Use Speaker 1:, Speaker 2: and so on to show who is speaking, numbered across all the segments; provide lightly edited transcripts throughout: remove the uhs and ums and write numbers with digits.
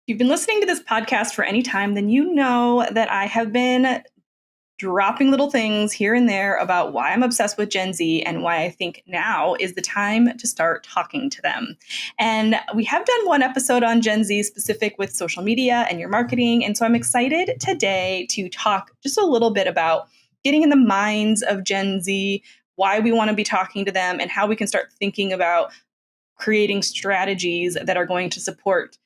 Speaker 1: you've been listening to this podcast for any time, then you know that I have been dropping little things here and there about why I'm obsessed with Gen Z and why I think now is the time to start talking to them. And we have done one episode on Gen Z specific with social media and your marketing. And so I'm excited today to talk just a little bit about getting in the minds of Gen Z, why we want to be talking to them, and how we can start thinking about creating strategies that are going to support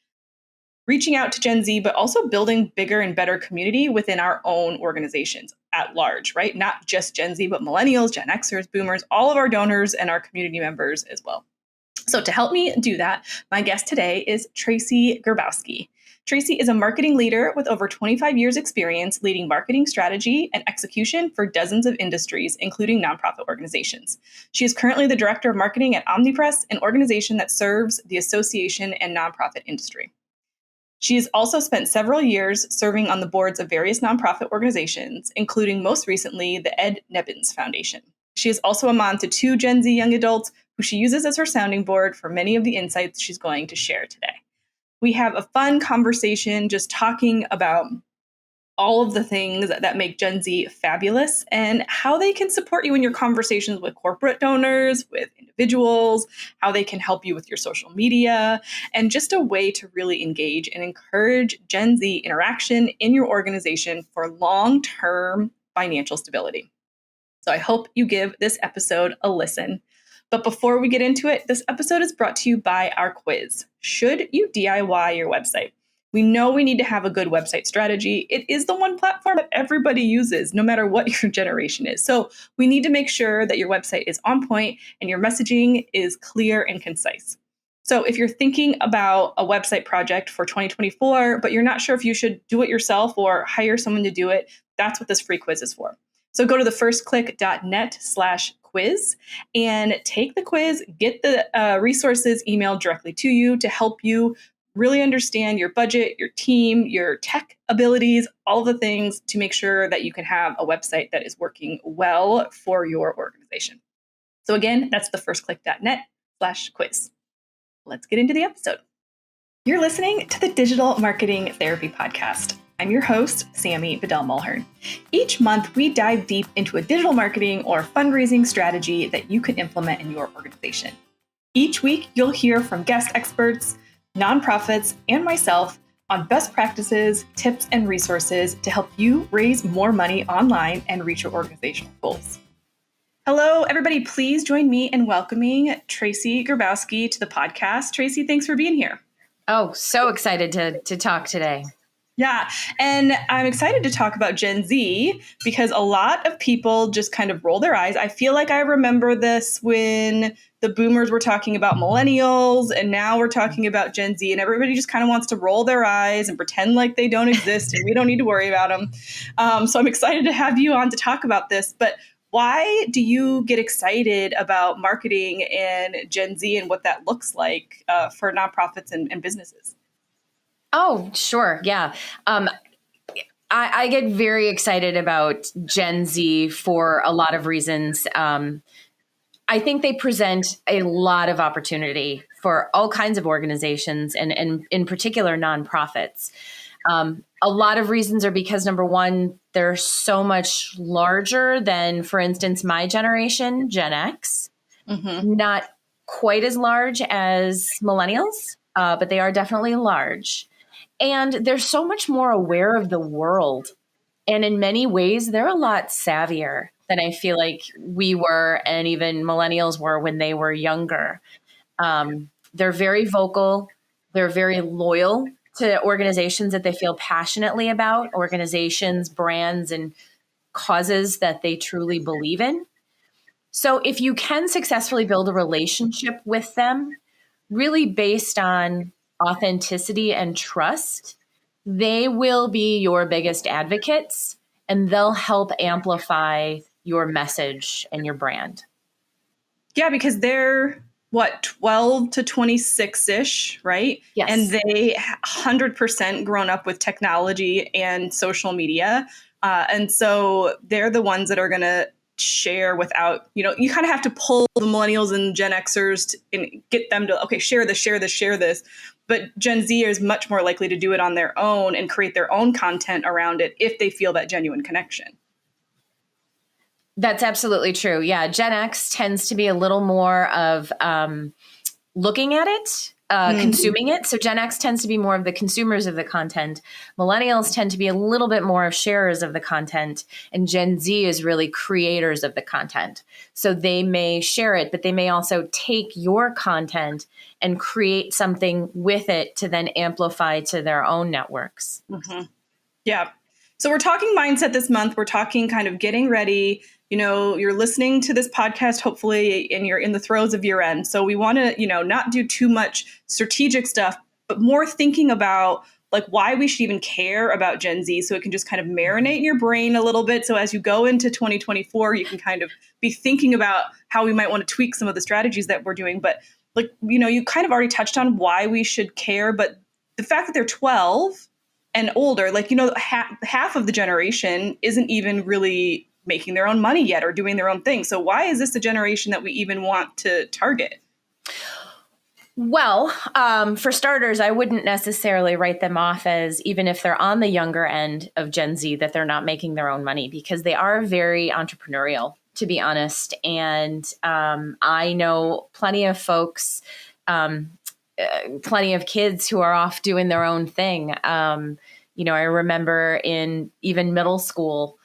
Speaker 1: reaching out to Gen Z, but also building bigger and better community within our own organizations at large, right? Not just Gen Z, but millennials, Gen Xers, boomers, all of our donors and our community members as well. So to help me do that, my guest today is Tracy Grzybowski. Tracy is a marketing leader with over 25 years experience leading marketing strategy and execution for dozens of industries, including nonprofit organizations. She is currently the director of marketing at Omnipress, an organization that serves the association and nonprofit industry. She has also spent several years serving on the boards of various nonprofit organizations, including most recently the Ed Nebbins Foundation. She is also a mom to 2 Gen Z young adults who she uses as her sounding board for many of the insights she's going to share today. We have a fun conversation just talking about all of the things that make Gen Z fabulous and how they can support you in your conversations with corporate donors, with individuals, how they can help you with your social media, and just a way to really engage and encourage Gen Z interaction in your organization for long-term financial stability. So I hope you give this episode a listen. But before we get into it, this episode is brought to you by our quiz. Should you DIY your website? We know we need to have a good website strategy. It is the one platform that everybody uses, no matter what your generation is. So we need to make sure that your website is on point and your messaging is clear and concise. So if you're thinking about a website project for 2024, but you're not sure if you should do it yourself or hire someone to do it, that's what this free quiz is for. So go to thefirstclick.net/quiz and take the quiz, get the resources emailed directly to you to help you really understand your budget, your team, your tech abilities, all the things to make sure that you can have a website that is working well for your organization. So again, that's thefirstclick.net/quiz. Let's get into the episode. You're listening to the Digital Marketing Therapy Podcast. I'm your host, Sammy Bedell-Mulhern. Each month, we dive deep into a digital marketing or fundraising strategy that you can implement in your organization. Each week, you'll hear from guest experts, nonprofits, and myself on best practices, tips, and resources to help you raise more money online and reach your organizational goals. Hello, everybody. Please join me in welcoming Tracy Grzybowski to the podcast. Tracy, thanks for being here.
Speaker 2: Oh, so excited to talk today.
Speaker 1: Yeah. And I'm excited to talk about Gen Z because a lot of people just kind of roll their eyes. I feel like I remember this when the boomers were talking about millennials and now we're talking about Gen Z, and everybody just kind of wants to roll their eyes and pretend like they don't exist and we don't need to worry about them. So I'm excited to have you on to talk about this. But why do you get excited about marketing and Gen Z and what that looks like for nonprofits and businesses?
Speaker 2: Oh, sure. Yeah. I get very excited about Gen Z for a lot of reasons. I think they present a lot of opportunity for all kinds of organizations and in particular nonprofits. A lot of reasons are because, number one, they're so much larger than, for instance, my generation, Gen X. Mm-hmm. Not quite as large as millennials, but they are definitely large. And they're so much more aware of the world. And in many ways, they're a lot savvier than I feel like we were and even millennials were when they were younger. They're very vocal. They're very loyal to organizations that they feel passionately about, organizations, brands, and causes that they truly believe in. So if you can successfully build a relationship with them, really based on authenticity and trust, they will be your biggest advocates and they'll help amplify your message and your brand.
Speaker 1: Yeah, because they're 12 to 26-ish, right?
Speaker 2: Yes.
Speaker 1: And they 100% grown up with technology and social media. And so they're the ones that are going to share without, you kind of have to pull the millennials and Gen Xers and get them to, okay, share this, share this, share this. But Gen Z is much more likely to do it on their own and create their own content around it if they feel that genuine connection.
Speaker 2: That's absolutely true. Yeah. Gen X tends to be a little more of looking at it, consuming it. So Gen X tends to be more of the consumers of the content. Millennials tend to be a little bit more of sharers of the content. And Gen Z is really creators of the content. So they may share it, but they may also take your content and create something with it to then amplify to their own networks.
Speaker 1: Mm-hmm. Yeah. So we're talking mindset this month. We're talking kind of getting ready. You're listening to this podcast, hopefully, and you're in the throes of year end. So we want to, not do too much strategic stuff, but more thinking about like why we should even care about Gen Z. So it can just kind of marinate in your brain a little bit. So as you go into 2024, you can kind of be thinking about how we might want to tweak some of the strategies that we're doing. But like, you kind of already touched on why we should care, but the fact that they're 12 and older, like, half of the generation isn't even really making their own money yet or doing their own thing. So why is this a generation that we even want to target?
Speaker 2: Well, for starters, I wouldn't necessarily write them off as, even if they're on the younger end of Gen Z, that they're not making their own money, because they are very entrepreneurial, to be honest. And I know plenty of folks, plenty of kids who are off doing their own thing. I remember in even middle school,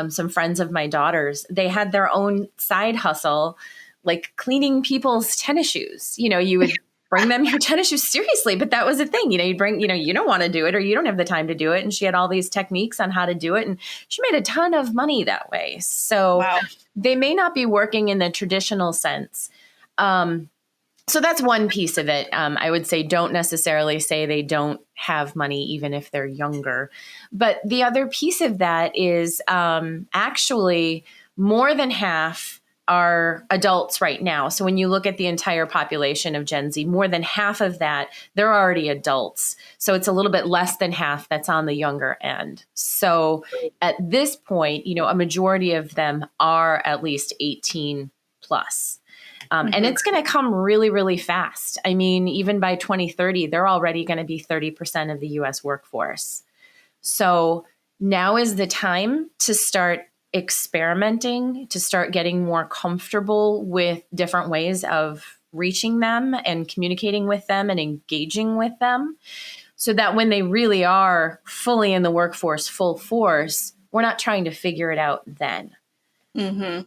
Speaker 2: some friends of my daughters, they had their own side hustle, like cleaning people's tennis shoes. You would bring them your tennis shoes, seriously, but that was a thing. You'd bring, you don't want to do it, or you don't have the time to do it. And she had all these techniques on how to do it. And she made a ton of money that way. So wow. They may not be working in the traditional sense. So that's one piece of it. I would say don't necessarily say they don't have money, even if they're younger. But the other piece of that is actually more than half are adults right now. So when you look at the entire population of Gen Z, more than half of that, they're already adults. So it's a little bit less than half that's on the younger end. So at this point, a majority of them are at least 18 plus. And it's going to come really, really fast. I mean, even by 2030, they're already going to be 30% of the US workforce. So now is the time to start experimenting, to start getting more comfortable with different ways of reaching them and communicating with them and engaging with them, so that when they really are fully in the workforce, full force, we're not trying to figure it out then.
Speaker 1: Mm-hmm.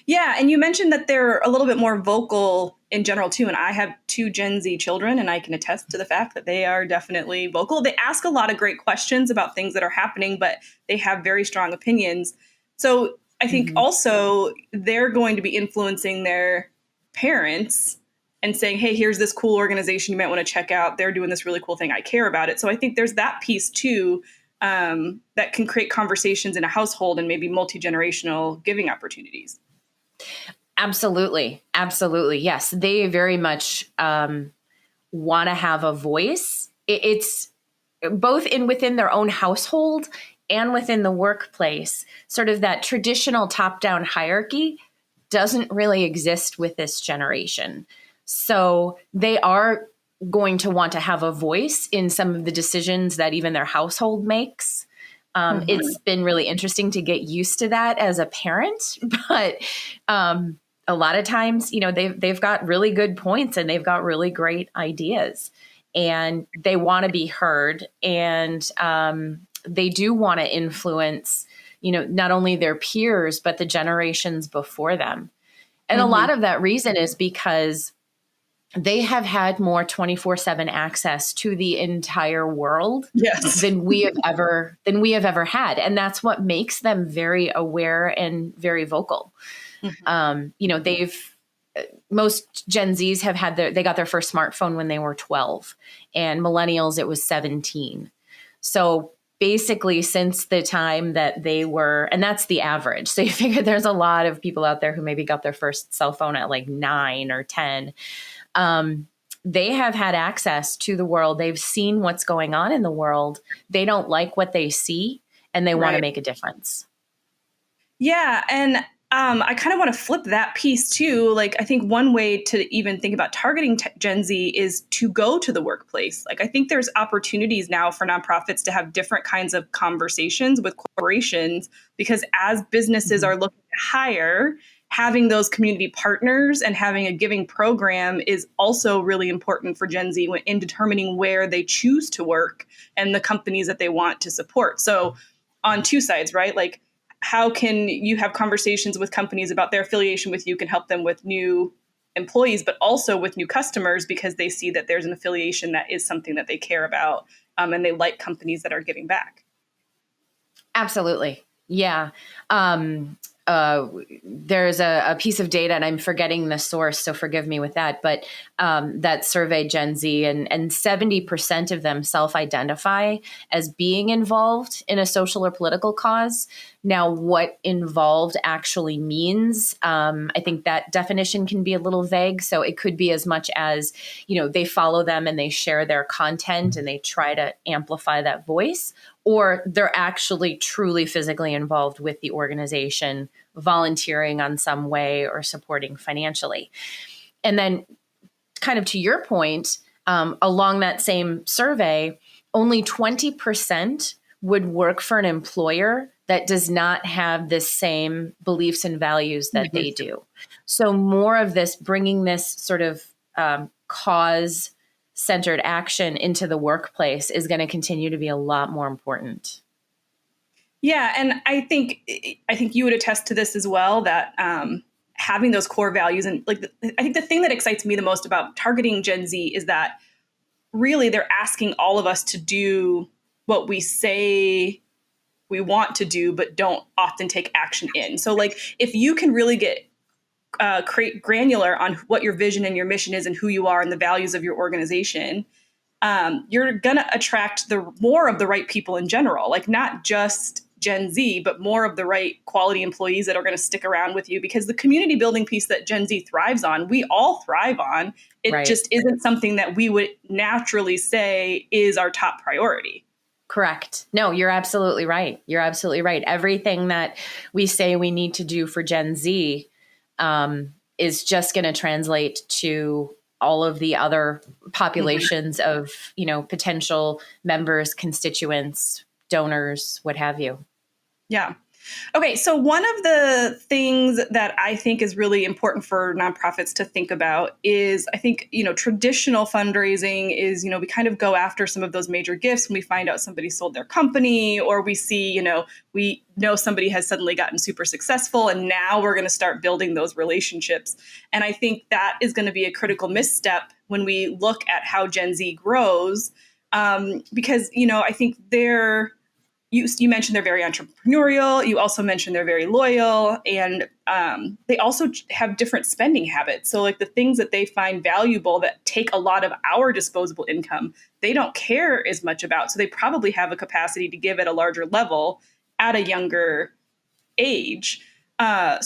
Speaker 1: Yeah. And you mentioned that they're a little bit more vocal in general, too. And I have 2 Gen Z children, and I can attest to the fact that they are definitely vocal. They ask a lot of great questions about things that are happening, but they have very strong opinions. So I think also they're going to be influencing their parents and saying, hey, here's this cool organization you might want to check out. They're doing this really cool thing. I care about it. So I think there's that piece, too, that can create conversations in a household and maybe multi-generational giving opportunities.
Speaker 2: Absolutely. Absolutely. Yes. They very much want to have a voice. It's both within their own household and within the workplace. Sort of that traditional top-down hierarchy doesn't really exist with this generation. So they are going to want to have a voice in some of the decisions that even their household makes. It's been really interesting to get used to that as a parent, but a lot of times, they've got really good points and they've got really great ideas, and they want to be heard, and they do want to influence, not only their peers, but the generations before them. And a lot of that reason is because they have had more 24/7 access to the entire world than we have ever had. And that's what makes them very aware and very vocal. Most Gen Zs have had they got their first smartphone when they were 12, and millennials, it was 17. So basically since the time that they were, and that's the average. So you figure there's a lot of people out there who maybe got their first cell phone at like 9 or 10. They have had access to the world. They've seen what's going on in the world. They don't like what they see, and they want to make a difference.
Speaker 1: Yeah. And I kind of want to flip that piece too. Like, I think one way to even think about targeting Gen Z is to go to the workplace. Like, I think there's opportunities now for nonprofits to have different kinds of conversations with corporations, because as businesses
Speaker 2: Mhm.
Speaker 1: are looking to hire, having those community partners and having a giving program is also really important for Gen Z in determining where they choose to work and the companies that they want to support. So, on two sides, right? Like, how can you have conversations with companies about their affiliation with you can help them with new employees, but also with new customers, because they see that there's an affiliation that is something that they care about, and they like companies that are giving back.
Speaker 2: Absolutely. Yeah. Um, there's a piece of data, and I'm forgetting the source, so forgive me with that, but that surveyed Gen Z, and 70% of them self-identify as being involved in a social or political cause. Now, what involved actually means, I think that definition can be a little vague. So it could be as much as, they follow them and they share their content and they try to amplify that voice, or they're actually truly physically involved with the organization, volunteering on some way or supporting financially. And then, kind of to your point, along that same survey, only 20% would work for an employer that does not have the same beliefs and values that they do. So more of this, bringing this sort of cause centered action into the workplace, is going to continue to be a lot more important.
Speaker 1: Yeah, and I think you would attest to this as well, that having those core values, and like I think the thing that excites me the most about targeting Gen Z is that really they're asking all of us to do what we say we want to do, but don't often take action in. So, like, if you can really get create granular on what your vision and your mission is and who you are and the values of your organization, you're gonna attract the more of the right people in general, like not just Gen Z, but more of the right quality employees that are going to stick around with you, because the community building piece that Gen Z thrives on, we all thrive on. It
Speaker 2: Right.
Speaker 1: just isn't something that we would naturally say is our top priority.
Speaker 2: Correct. No, you're absolutely right. You're absolutely right. Everything that we say we need to do for Gen Z is just going to translate to all of the other populations of, potential members, constituents, donors, what have you.
Speaker 1: Yeah. Okay, so one of the things that I think is really important for nonprofits to think about is, I think, traditional fundraising is, we kind of go after some of those major gifts when we find out somebody sold their company, or we see, we know somebody has suddenly gotten super successful and now we're going to start building those relationships. And I think that is going to be a critical misstep when we look at how Gen Z grows, because, I think you mentioned they're very entrepreneurial. You also mentioned they're very loyal, and they also have different spending habits. So, like, the things that they find valuable that take a lot of our disposable income, they don't care as much about. So they probably have a capacity to give at a larger level at a younger age. Why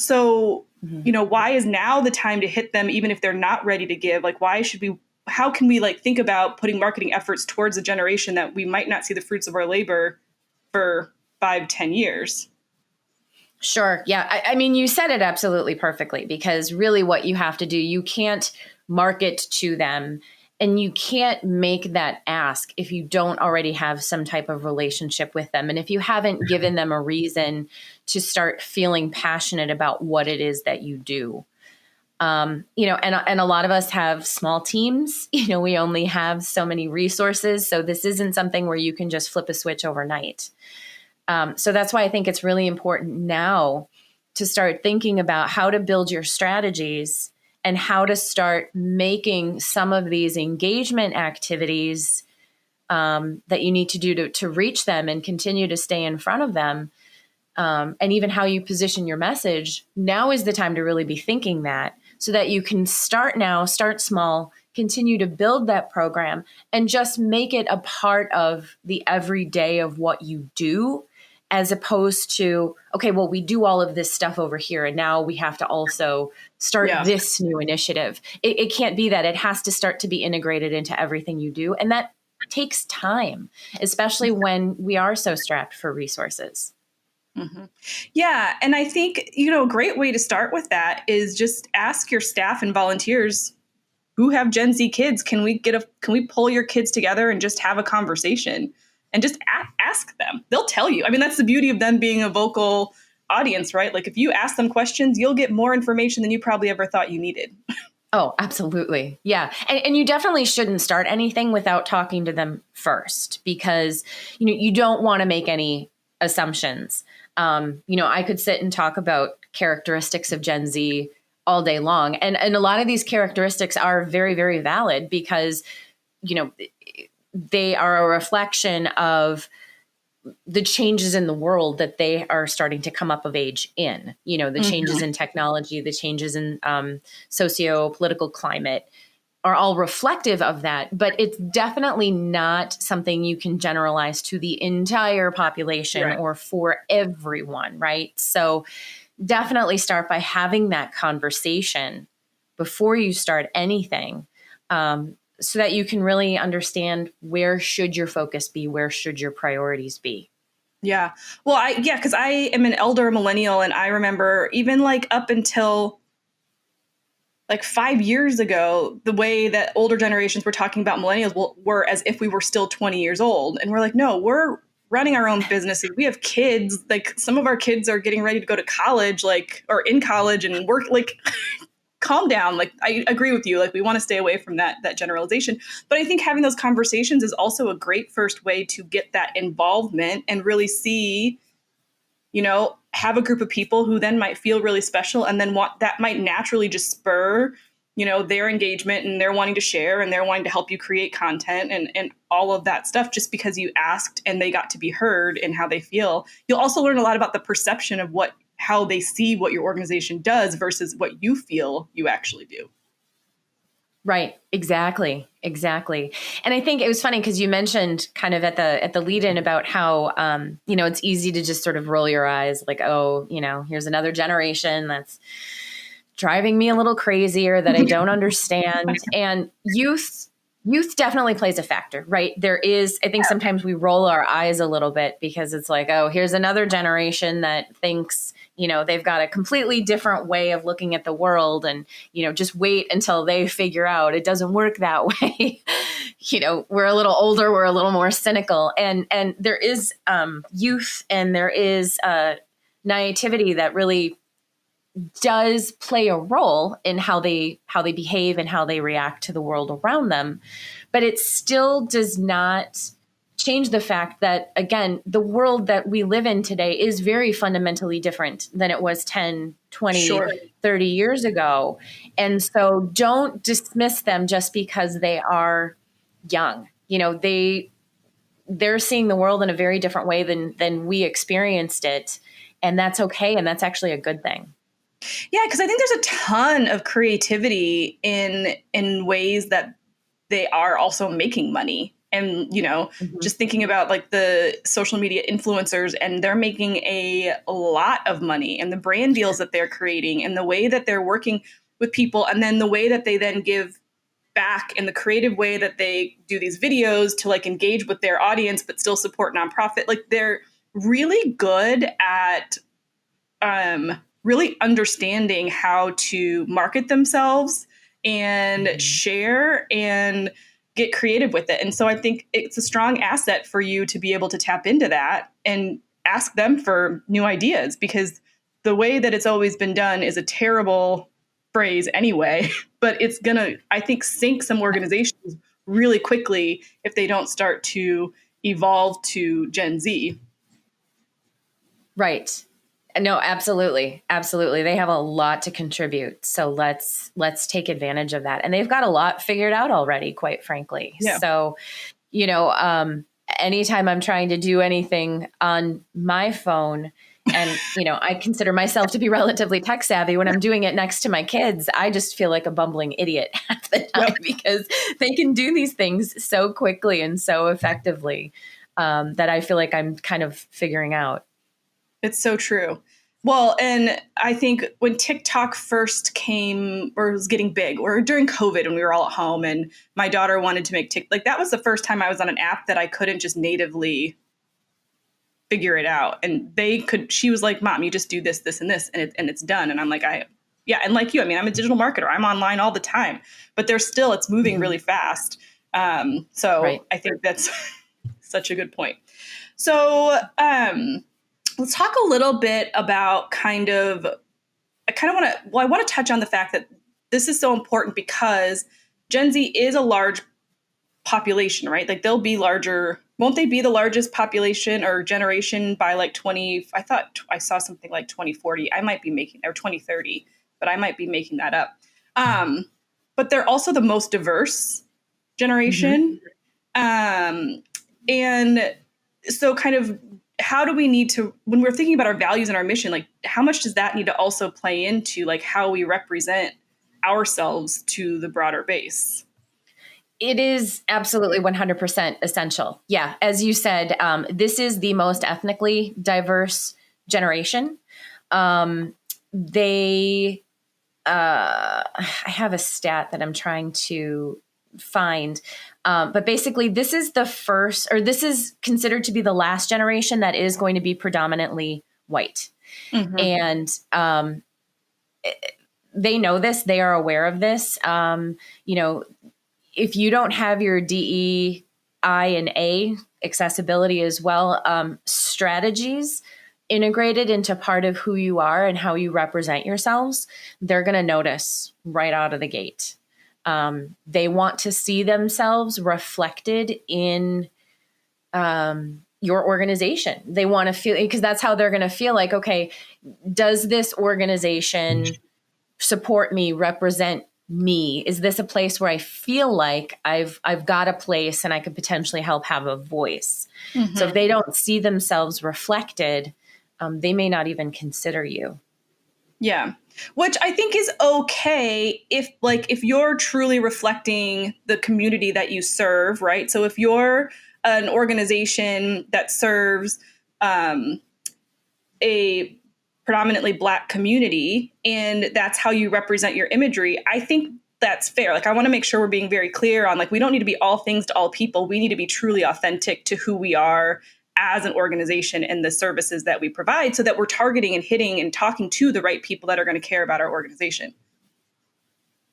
Speaker 1: is now the time to hit them, even if they're not ready to give? Like, why should we? How can we think about putting marketing efforts towards a generation that we might not see the fruits of our labor for 5-10 years?
Speaker 2: Sure. Yeah. I mean, you said it absolutely perfectly, because really what you have to do, you can't market to them and you can't make that ask if you don't already have some type of relationship with them. And if you haven't given them a reason to start feeling passionate about what it is that you do. And a lot of us have small teams, we only have so many resources. So this isn't something where you can just flip a switch overnight. So that's why I think it's really important now to start thinking about how to build your strategies and how to start making some of these engagement activities that you need to do to reach them and continue to stay in front of them. And even how you position your message. Now is the time to really be thinking that, so that you can start small, continue to build that program, and just make it a part of the everyday of what you do, as opposed to, okay, well, we do all of this stuff over here, and now we have to also start this new initiative. It can't be that. It has to start to be integrated into everything you do. And that takes time, especially when we are so strapped for resources.
Speaker 1: Mhm. Yeah. And I think, a great way to start with that is just ask your staff and volunteers who have Gen Z kids. Can we pull your kids together and just have a conversation and just ask them? They'll tell you. I mean, that's the beauty of them being a vocal audience, right? Like if you ask them questions, you'll get more information than you probably ever thought you needed.
Speaker 2: Oh, absolutely. Yeah. And you definitely shouldn't start anything without talking to them first, because, you don't want to make any assumptions. I could sit and talk about characteristics of Gen Z all day long. And a lot of these characteristics are very, very valid because, you know, they are a reflection of the changes in the world that they are starting to come up of age in, the changes in technology, the changes in socio-political climate are all reflective of that, but it's definitely not something you can generalize to the entire population
Speaker 1: Right.
Speaker 2: or for everyone, right? So definitely start by having that conversation before you start anything, so that you can really understand where should your focus be, where should your priorities be.
Speaker 1: Yeah. Well, because I am an elder millennial, and I remember even like up until like 5 years ago, the way that older generations were talking about millennials were as if we were still 20 years old. And we're like, no, we're running our own businesses. We have kids. Like some of our kids are getting ready to go to college, like, or in college and work. Like, calm down. Like, I agree with you. Like, we want to stay away from that generalization. But I think having those conversations is also a great first way to get that involvement and really see, have a group of people who then might feel really special and then that might naturally just spur, their engagement, and they're wanting to share and they're wanting to help you create content and all of that stuff just because you asked and they got to be heard and how they feel. You'll also learn a lot about the perception of how they see what your organization does versus what you feel you actually do.
Speaker 2: Right. Exactly. Exactly. And I think it was funny because you mentioned kind of at the lead in about how, it's easy to just sort of roll your eyes like, oh, here's another generation that's driving me a little crazy or that I don't understand. And youth definitely plays a factor, right? I think sometimes we roll our eyes a little bit because it's like, oh, here's another generation that thinks, they've got a completely different way of looking at the world. And, just wait until they figure out it doesn't work that way. We're a little older, we're a little more cynical. And there is youth and there is naivety that really does play a role in how they behave and how they react to the world around them. But it still does not change the fact that, again, the world that we live in today is very fundamentally different than it was 10, 20,
Speaker 1: Sure.
Speaker 2: 30 years ago. And so don't dismiss them just because they are young. They're seeing the world in a very different way than we experienced it. And that's okay. And that's actually a good thing.
Speaker 1: Yeah, because I think there's a ton of creativity in ways that they are also making money. And, just thinking about like the social media influencers, and they're making a lot of money, and the brand deals that they're creating and the way that they're working with people, and then the way that they then give back in the creative way that they do these videos to like engage with their audience, but still support nonprofit. Like they're really good at really understanding how to market themselves and share and get creative with it. And so I think it's a strong asset for you to be able to tap into that and ask them for new ideas, because the way that it's always been done is a terrible phrase anyway, but it's going to, I think, sink some organizations really quickly if they don't start to evolve to Gen Z.
Speaker 2: Right. No, absolutely. Absolutely. They have a lot to contribute. So let's take advantage of that. And they've got a lot figured out already, quite frankly.
Speaker 1: Yeah.
Speaker 2: So, anytime I'm trying to do anything on my phone, and, I consider myself to be relatively tech savvy, when I'm doing it next to my kids, I just feel like a bumbling idiot half the time because they can do these things so quickly and so effectively, that I feel like I'm kind of figuring out.
Speaker 1: It's so true. Well, and I think when TikTok first came or was getting big, or during COVID when we were all at home and my daughter wanted to make TikTok, like that was the first time I was on an app that I couldn't just natively figure it out. And she was like, Mom, you just do this, this, and this, and it's done. And I'm like, yeah. And like you, I mean, I'm a digital marketer. I'm online all the time, but it's moving really fast. So
Speaker 2: Right.
Speaker 1: I think that's such a good point. So let's talk a little bit about I want to touch on the fact that this is so important because Gen Z is a large population, right? Like they'll be larger. Won't they be the largest population or generation by like I thought I saw something like 2040. I might be or 2030, but I might be making that up. But they're also the most diverse generation. And so kind of how do we need to, when we're thinking about our values and our mission, like how much does that need to also play into like how we represent ourselves to the broader base?
Speaker 2: It is absolutely 100% essential. Yeah. As you said, this is the most ethnically diverse generation. I have a stat that I'm trying to find. But basically, this is this is considered to be the last generation that is going to be predominantly white. And they know this, they are aware of this. If you don't have your DEI and A accessibility as well, strategies integrated into part of who you are and how you represent yourselves, they're going to notice right out of the gate. They want to see themselves reflected in your organization. They want to feel, because that's how they're going to feel like, okay, does this organization support me, represent me? Is this a place where I feel like I've got a place and I could potentially help have a voice? So if they don't see themselves reflected, they may not even consider you.
Speaker 1: Yeah. Which I think is okay if you're truly reflecting the community that you serve, right? So if you're an organization that serves a predominantly Black community and that's how you represent your imagery, I think that's fair. Like I want to make sure we're being very clear on like we don't need to be all things to all people. We need to be truly authentic to who we are as an organization and the services that we provide so that we're targeting and hitting and talking to the right people that are going to care about our organization.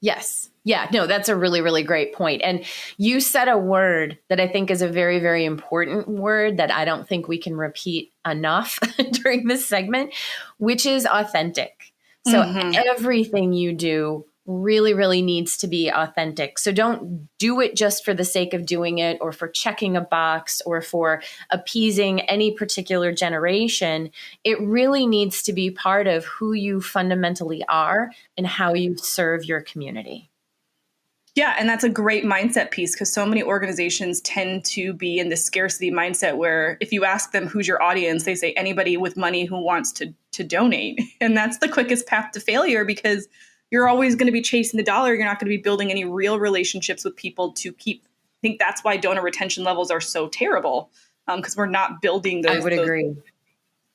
Speaker 2: Yes. Yeah, no, that's a really, really great point. And you said a word that I think is a very, very important word that I don't think we can repeat enough during this segment, which is authentic. So everything you do really, really needs to be authentic. So don't do it just for the sake of doing it or for checking a box or for appeasing any particular generation. It really needs to be part of who you fundamentally are and how you serve your community.
Speaker 1: Yeah, and that's a great mindset piece because so many organizations tend to be in this scarcity mindset where if you ask them who's your audience, they say anybody with money who wants to donate. And that's the quickest path to failure because you're always going to be chasing the dollar. You're not going to be building any real relationships with people to keep. I think that's why donor retention levels are so terrible because we're not building those.
Speaker 2: I would agree.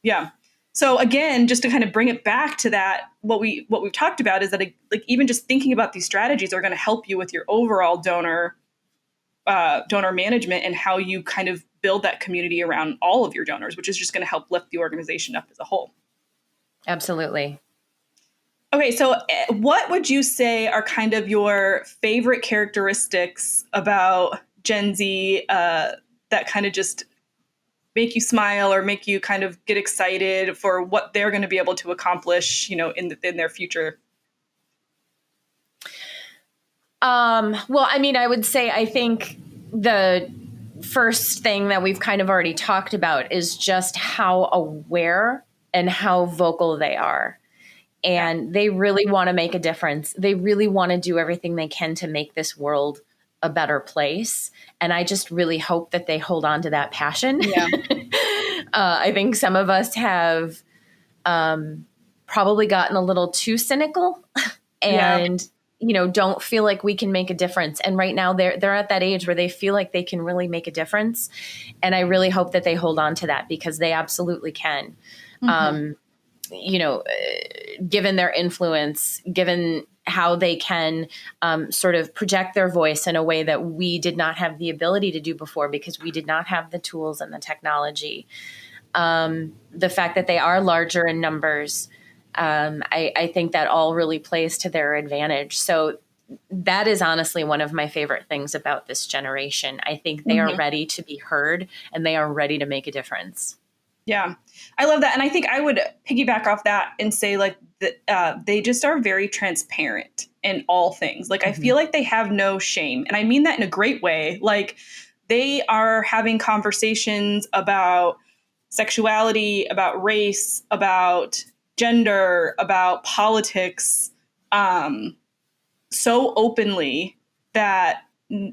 Speaker 1: Yeah. So again, just to kind of bring it back to that, what we've talked about is that like even just thinking about these strategies are going to help you with your overall donor management and how you kind of build that community around all of your donors, which is just going to help lift the organization up as a whole. Absolutely. Okay, so what would you say are kind of your favorite characteristics about Gen Z that kind of just make you smile or make you kind of get excited for what they're going to be able to accomplish, in their future?
Speaker 2: Well, I mean, I would say I think the first thing that we've kind of already talked about is just how aware and how vocal they are. And they really want to make a difference. They really want to do everything they can to make this world a better place. And I just really hope that they hold on to that passion. Yeah. I think some of us have probably gotten a little too cynical and, don't feel like we can make a difference. And right now they're at that age where they feel like they can really make a difference. And I really hope that they hold on to that because they absolutely can. Given their influence, given how they can sort of project their voice in a way that we did not have the ability to do before because we did not have the tools and the technology. the fact that they are larger in numbers. I think that all really plays to their advantage. So that is honestly one of my favorite things about this generation. I think they are ready to be heard and they are ready to make a difference.
Speaker 1: Yeah, I love that. And I think I would piggyback off that and say like they just are very transparent in all things. Like I feel like they have no shame. And I mean that in a great way. Like they are having conversations about sexuality, about race, about gender, about politics, so openly that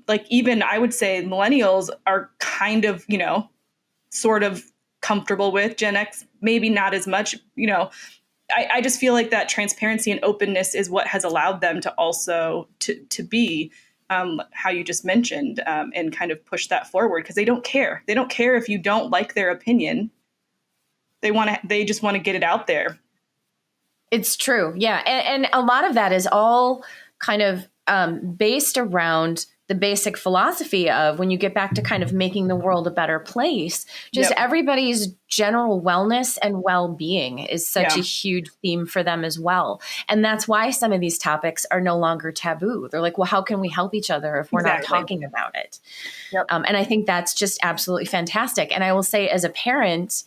Speaker 1: like even I would say millennials are kind of, sort of comfortable with. Gen X, maybe not as much. I just feel like that transparency and openness is what has allowed them to also to be how you just mentioned, and kind of push that forward because they don't care. They don't care if you don't like their opinion. They just want to get it out there.
Speaker 2: It's true. Yeah. And a lot of that is all kind of based around the basic philosophy of when you get back to kind of making the world a better place, just everybody's general wellness and well-being is such a huge theme for them as well. And that's why some of these topics are no longer taboo. They're like, well, how can we help each other if we're not talking about it? And I think that's just absolutely fantastic. And I will say as a parent,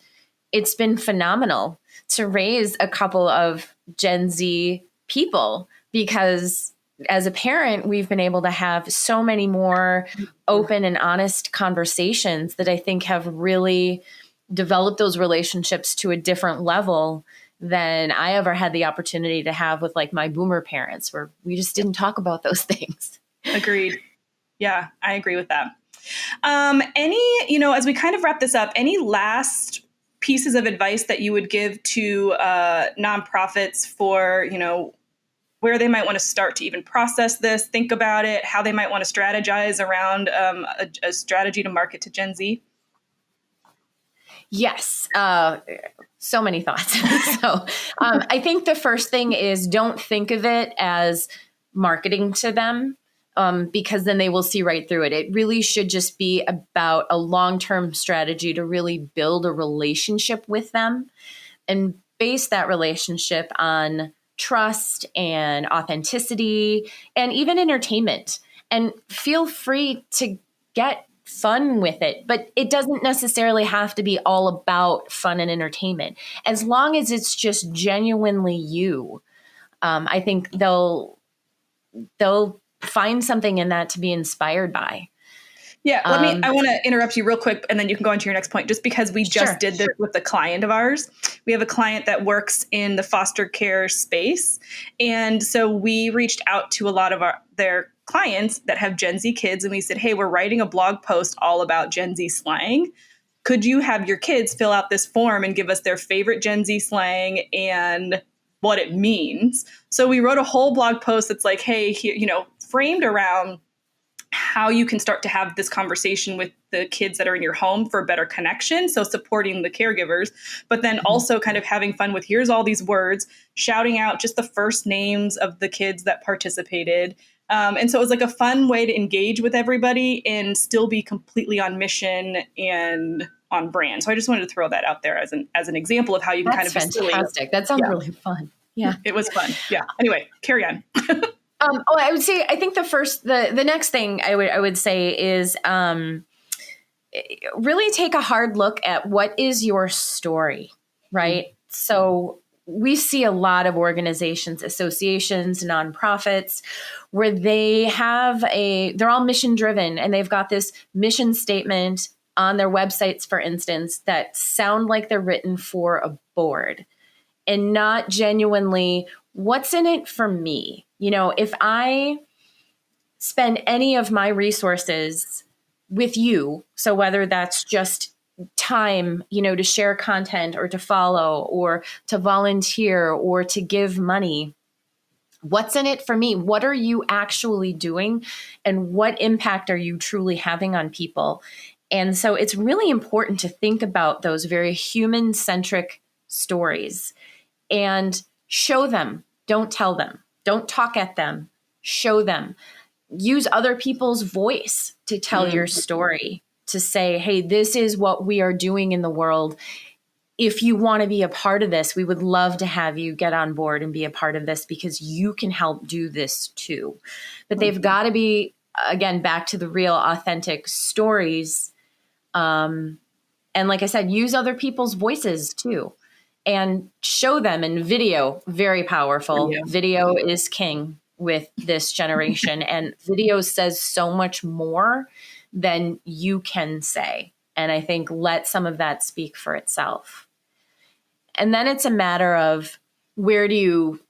Speaker 2: it's been phenomenal to raise a couple of Gen Z people because as a parent, we've been able to have so many more open and honest conversations that I think have really developed those relationships to a different level than I ever had the opportunity to have with like my boomer parents, where we just didn't talk about those things.
Speaker 1: Agreed. Yeah, I agree with that. As we kind of wrap this up, any last pieces of advice that you would give to nonprofits for, where they might want to start to even process this, think about it, how they might want to strategize around a strategy to market to Gen Z?
Speaker 2: Yes. So many thoughts. I think the first thing is don't think of it as marketing to them, because then they will see right through it. It really should just be about a long-term strategy to really build a relationship with them and base that relationship on trust and authenticity and even entertainment. And feel free to get fun with it, but it doesn't necessarily have to be all about fun and entertainment. As long as it's just genuinely you, I think they'll find something in that to be inspired by.
Speaker 1: Yeah, I want to interrupt you real quick and then you can go on to your next point, just because we just did this with a client of ours. We have a client that works in the foster care space. And so we reached out to a lot of their clients that have Gen Z kids. And we said, hey, we're writing a blog post all about Gen Z slang. Could you have your kids fill out this form and give us their favorite Gen Z slang and what it means? So we wrote a whole blog post that's like, hey, here, framed around how you can start to have this conversation with the kids that are in your home for a better connection. So supporting the caregivers, but then also kind of having fun with here's all these words, shouting out just the first names of the kids that participated. And so it was like a fun way to engage with everybody and still be completely on mission and on brand. So I just wanted to throw that out there as an example of how you can kind of
Speaker 2: be fantastic. That sounds really fun. Yeah,
Speaker 1: it was fun. Yeah. Anyway, carry on.
Speaker 2: I would say, I think the next thing I would say is really take a hard look at what is your story, right? Mm-hmm. So we see a lot of organizations, associations, nonprofits, where they're all mission driven and they've got this mission statement on their websites, for instance, that sound like they're written for a board and not genuinely what's in it for me. If I spend any of my resources with you, so whether that's just time, to share content or to follow or to volunteer or to give money, what's in it for me? What are you actually doing? And what impact are you truly having on people? And so it's really important to think about those very human-centric stories and show them. Don't tell them. Don't talk at them. Show them. Use other people's voice to tell your story, to say, hey, this is what we are doing in the world. if you want to be a part of this, we would love to have you get on board and be a part of this because you can help do this too. But they've got to be, again, back to the real authentic stories. And like I said, use other people's voices too and show them in video. Very powerful. Video is king with this generation, and video says so much more than you can say. And I think let some of that speak for itself. And then it's a matter of where do you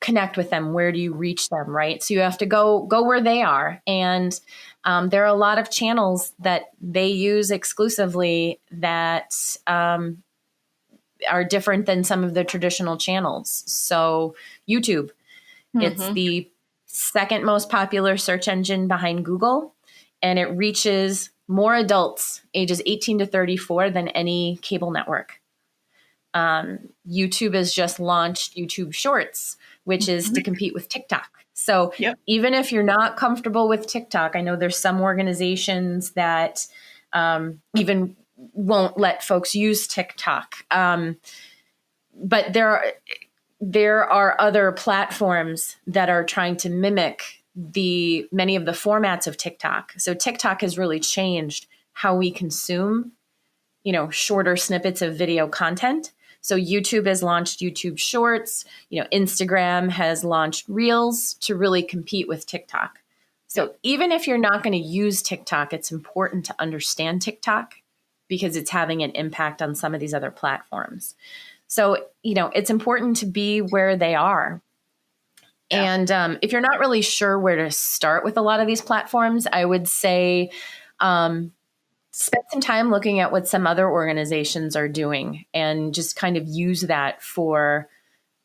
Speaker 2: connect with them? Where do you reach them, right? So you have to go where they are. And there are a lot of channels that they use exclusively that are different than some of the traditional channels. So YouTube, it's the second most popular search engine behind Google, and it reaches more adults ages 18 to 34 than any cable network. YouTube has just launched YouTube Shorts, which is to compete with TikTok. So even if you're not comfortable with TikTok, I know there's some organizations that even won't let folks use TikTok. But there are other platforms that are trying to mimic many of the formats of TikTok. So TikTok has really changed how we consume, shorter snippets of video content. So YouTube has launched YouTube Shorts. Instagram has launched Reels to really compete with TikTok. So even if you're not going to use TikTok, it's important to understand TikTok because it's having an impact on some of these other platforms. So, it's important to be where they are. And if you're not really sure where to start with a lot of these platforms, I would say spend some time looking at what some other organizations are doing and just kind of use that for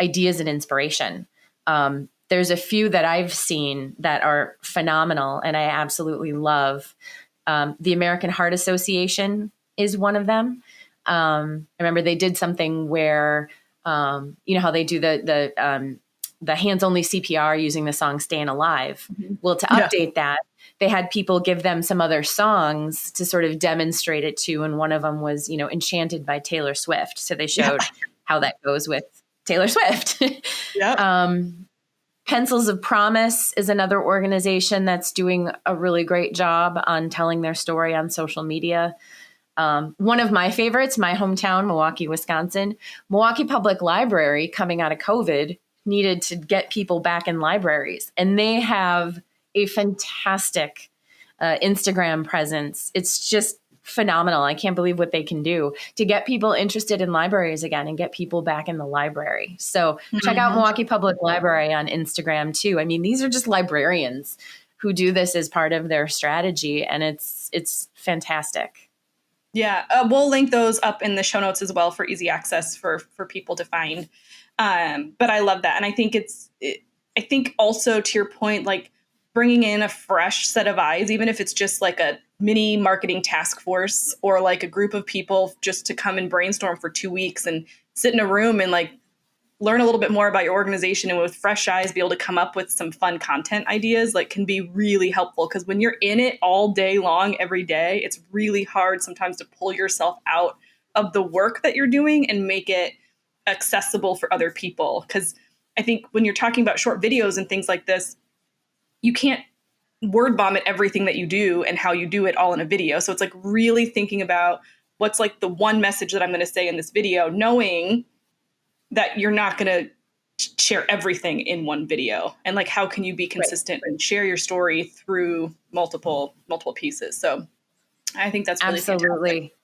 Speaker 2: ideas and inspiration. There's a few that I've seen that are phenomenal and I absolutely love. The American Heart Association is one of them. I remember they did something where, how they do the hands-only CPR using the song Staying Alive. Well, to update that, they had people give them some other songs to sort of demonstrate it to. And one of them was, Enchanted by Taylor Swift. So they showed how that goes with Taylor Swift. Pencils of Promise is another organization that's doing a really great job on telling their story on social media. One of my favorites, my hometown, Milwaukee, Wisconsin, Milwaukee Public Library, coming out of COVID, needed to get people back in libraries. And they have a fantastic Instagram presence. It's just phenomenal. I can't believe what they can do to get people interested in libraries again and get people back in the library. So check out Milwaukee Public Library on Instagram too. I mean, these are just librarians who do this as part of their strategy, and it's fantastic.
Speaker 1: Yeah, we'll link those up in the show notes as well for easy access for people to find. But I love that. And I think I think also to your point, like bringing in a fresh set of eyes, even if it's just like a mini marketing task force or like a group of people just to come and brainstorm for 2 weeks and sit in a room and like learn a little bit more about your organization and with fresh eyes be able to come up with some fun content ideas, like can be really helpful. Because when you're in it all day long, every day, it's really hard sometimes to pull yourself out of the work that you're doing and make it accessible for other people. Because I think when you're talking about short videos and things like this, you can't word vomit everything that you do and how you do it all in a video. So it's like really thinking about what's like the one message that I'm going to say in this video, knowing that you're not going to share everything in one video. And like, how can you be consistent and share your story through multiple pieces? So I think that's really
Speaker 2: absolutely
Speaker 1: fantastic.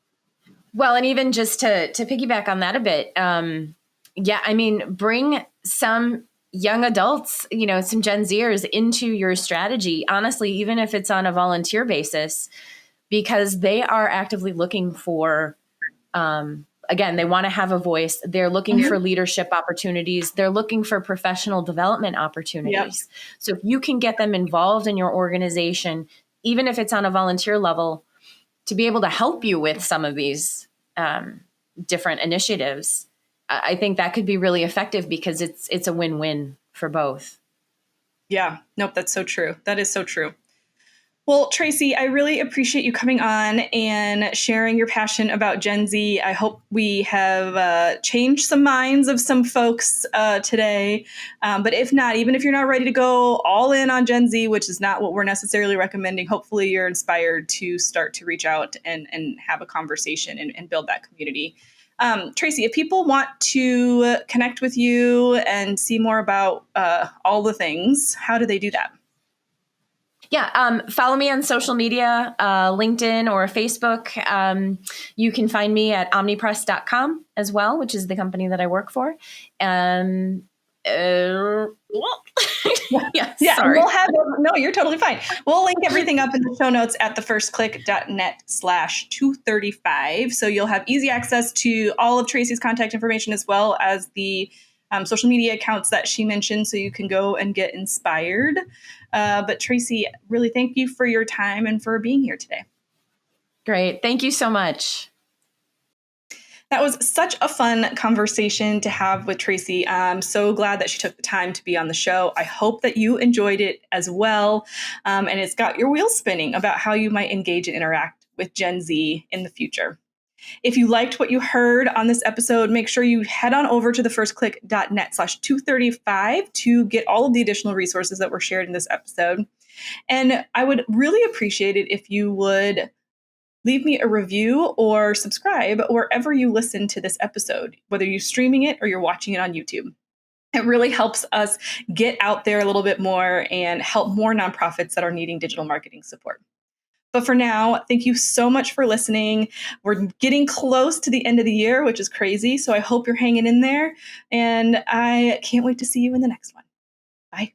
Speaker 2: Well, and even just to piggyback on that a bit. I mean, bring some young adults, some Gen Zers into your strategy, honestly, even if it's on a volunteer basis, because they are actively looking for, again, they want to have a voice. They're looking for leadership opportunities. They're looking for professional development opportunities. So if you can get them involved in your organization, even if it's on a volunteer level, to be able to help you with some of these different initiatives, I think that could be really effective because it's a win-win for both.
Speaker 1: Yeah, nope, that's so true. That is so true. Well, Tracy, I really appreciate you coming on and sharing your passion about Gen Z. I hope we have changed some minds of some folks today. But if not, even if you're not ready to go all in on Gen Z, which is not what we're necessarily recommending, hopefully you're inspired to start to reach out and have a conversation and build that community. Tracy, if people want to connect with you and see more about all the things, how do they do that?
Speaker 2: Yeah, follow me on social media, LinkedIn or Facebook. You can find me at omnipress.com as well, which is the company that I work for. Yeah, sorry.
Speaker 1: We'll have, no, you're totally fine. We'll link everything up in the show notes at thefirstclick.net/235. So you'll have easy access to all of Tracy's contact information as well as the social media accounts that she mentioned, so you can go and get inspired. But Tracy, really thank you for your time and for being here today.
Speaker 2: Great. Thank you so much.
Speaker 1: That was such a fun conversation to have with Tracy. I'm so glad that she took the time to be on the show. I hope that you enjoyed it as well. And it's got your wheels spinning about how you might engage and interact with Gen Z in the future. If you liked what you heard on this episode, make sure you head on over to thefirstclick.net/235 to get all of the additional resources that were shared in this episode. And I would really appreciate it if you would leave me a review or subscribe wherever you listen to this episode, whether you're streaming it or you're watching it on YouTube. It really helps us get out there a little bit more and help more nonprofits that are needing digital marketing support. But for now, thank you so much for listening. We're getting close to the end of the year, which is crazy. So I hope you're hanging in there. And I can't wait to see you in the next one. Bye.